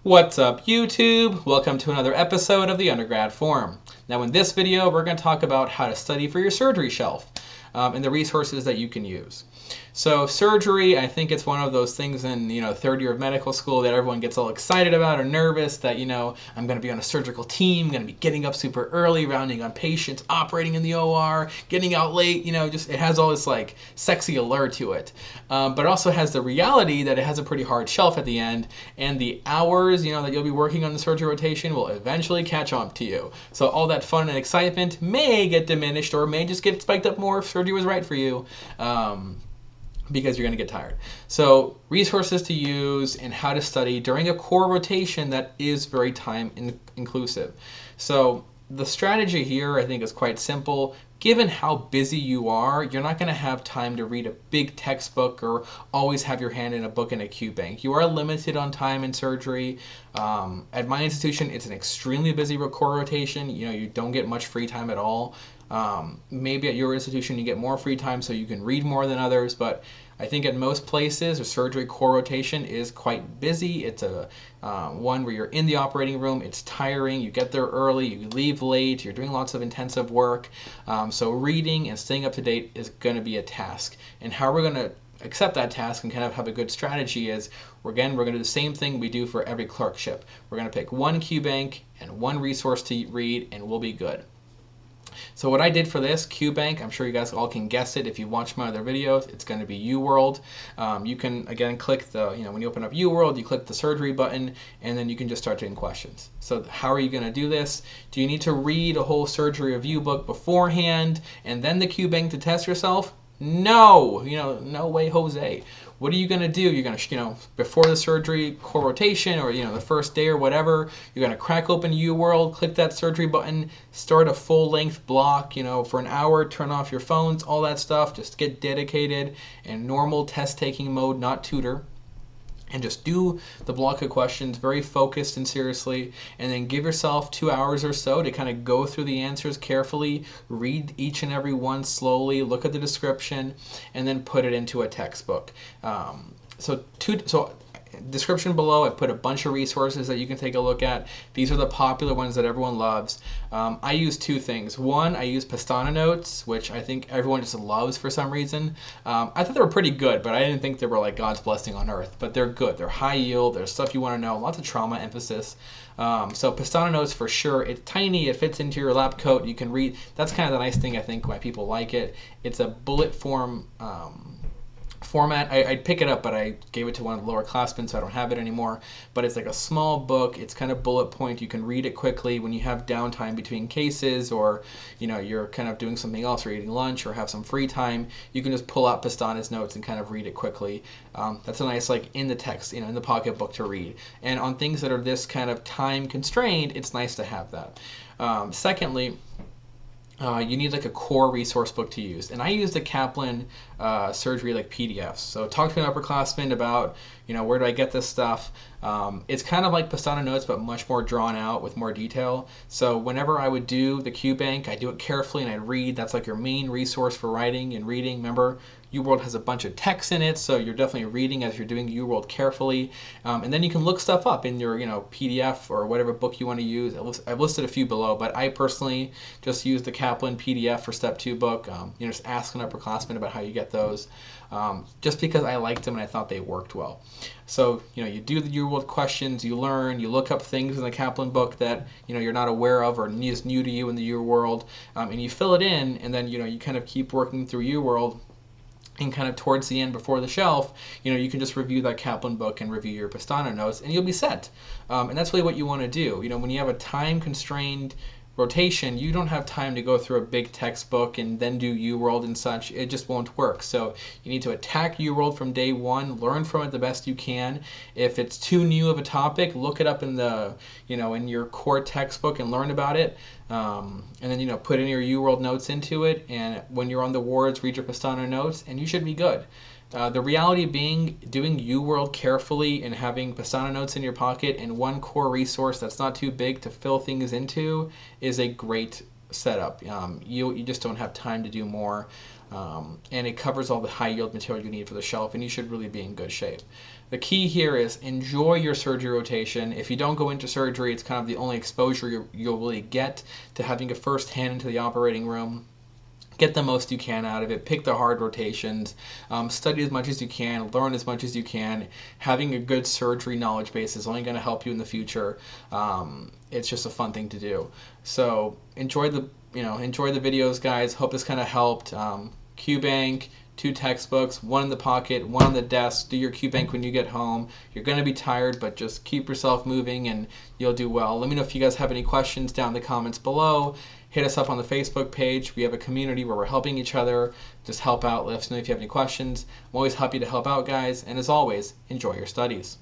What's up, YouTube? Welcome to another episode of the Undergrad Forum. Now in this video, we're going to talk about how to study for your surgery shelf and the resources that you can use. So surgery, I think it's one of those things in, third year of medical school that everyone gets all excited about or nervous that, I'm going to be on a surgical team, going to be getting up super early, rounding on patients, operating in the OR, getting out late, just it has all this like sexy allure to it. But it also has the reality that it has a pretty hard shelf at the end, and the hours, that you'll be working on the surgery rotation will eventually catch on to you. So all that fun and excitement may get diminished or may just get spiked up more if surgery was right for you. Because you're going to get tired. So resources to use and how to study during a core rotation that is very time inclusive. So the strategy here I think is quite simple. Given how busy you are, you're not going to have time to read a big textbook or always have your hand in a book in a Q bank. You are limited on time in surgery. At my institution, it's an extremely busy core rotation. You don't get much free time at all. Maybe at your institution you get more free time so you can read more than others, but I think at most places a surgery core rotation is quite busy. It's a one where you're in the operating room, it's tiring, you get there early, you leave late, you're doing lots of intensive work. So reading and staying up to date is going to be a task. And how we're going to accept that task and kind of have a good strategy is, we're going to do the same thing we do for every clerkship. We're going to pick one Q bank and one resource to read and we'll be good. So what I did for this QBank, I'm sure you guys all can guess it if you watch my other videos, it's going to be UWorld. You can, again, click the, when you open up UWorld, you click the surgery button, and then you can just start taking questions. So how are you going to do this? Do you need to read a whole surgery review book beforehand and then the QBank to test yourself? No, no way, Jose. What are you going to do? You're going to, before the surgery core rotation or, the first day or whatever, you're going to crack open UWorld, click that surgery button, start a full-length block, for an hour, turn off your phones, all that stuff. Just get dedicated in normal test-taking mode, not tutor. And just do the block of questions very focused and seriously, and then give yourself 2 hours or so to kind of go through the answers carefully, read each and every one slowly, look at the description, and then put it into a textbook. So description below, I put a bunch of resources that you can take a look at. These are the popular ones that everyone loves. I use two things. One, I use Pastana notes, which I think everyone just loves for some reason. I thought they were pretty good, but I didn't think they were like God's blessing on earth. But they're good. They're high yield. There's stuff you want to know. Lots of trauma emphasis. So Pastana notes for sure. It's tiny. It fits into your lab coat. You can read. That's kind of the nice thing I think why people like it. It's a bullet format. I'd pick it up, but I gave it to one of the lower classmen, so I don't have it anymore. But it's like a small book. It's kind of bullet point. You can read it quickly when you have downtime between cases, or you're kind of doing something else, or eating lunch, or have some free time. You can just pull out Pastana's notes and kind of read it quickly. That's a nice in the text, in the pocket book to read. And on things that are this kind of time constrained, it's nice to have that. Secondly, you need like a core resource book to use. And I use the Kaplan surgery PDFs. So talk to an upperclassman about, where do I get this stuff? It's kind of like Pastana notes, but much more drawn out with more detail. So whenever I would do the QBank, I do it carefully and I read. That's like your main resource for writing and reading. Remember, UWorld has a bunch of text in it, so you're definitely reading as you're doing UWorld carefully. And then you can look stuff up in your PDF or whatever book you want to use. I've listed a few below, but I personally just use the Kaplan PDF for Step 2 book. Just ask an upperclassman about how you get those, just because I liked them and I thought they worked well. So you do the UWorld questions, you learn, you look up things in the Kaplan book that you're not aware of or is new to you in the UWorld, and you fill it in, and then you kind of keep working through UWorld. And kind of towards the end before the shelf, you can just review that Kaplan book and review your Pastana notes, and you'll be set. And that's really what you want to do. When you have a time-constrained rotation, you don't have time to go through a big textbook and then do UWorld and such. It just won't work. So you need to attack UWorld from day one, learn from it the best you can. If it's too new of a topic, look it up in the, in your core textbook and learn about it. And then, put in your UWorld notes into it. And when you're on the wards, read your Pastana notes, and you should be good. The reality being, doing UWorld carefully and having Pastana notes in your pocket and one core resource that's not too big to fill things into is a great setup. You just don't have time to do more. And it covers all the high yield material you need for the shelf, and you should really be in good shape. The key here is enjoy your surgery rotation. If you don't go into surgery, it's kind of the only exposure you'll really get to having a first hand into the operating room. Get the most you can out of it. Pick the hard rotations. Study as much as you can. Learn as much as you can. Having a good surgery knowledge base is only going to help you in the future. It's just a fun thing to do. So enjoy the videos, guys. Hope this kind of helped. QBank, 2 textbooks, 1 in the pocket, 1 on the desk. Do your QBank when you get home. You're going to be tired, but just keep yourself moving and you'll do well. Let me know if you guys have any questions down in the comments below. Hit us up on the Facebook page. We have a community where we're helping each other. Just help out. Let us know if you have any questions. I'm always happy to help out, guys. And as always, enjoy your studies.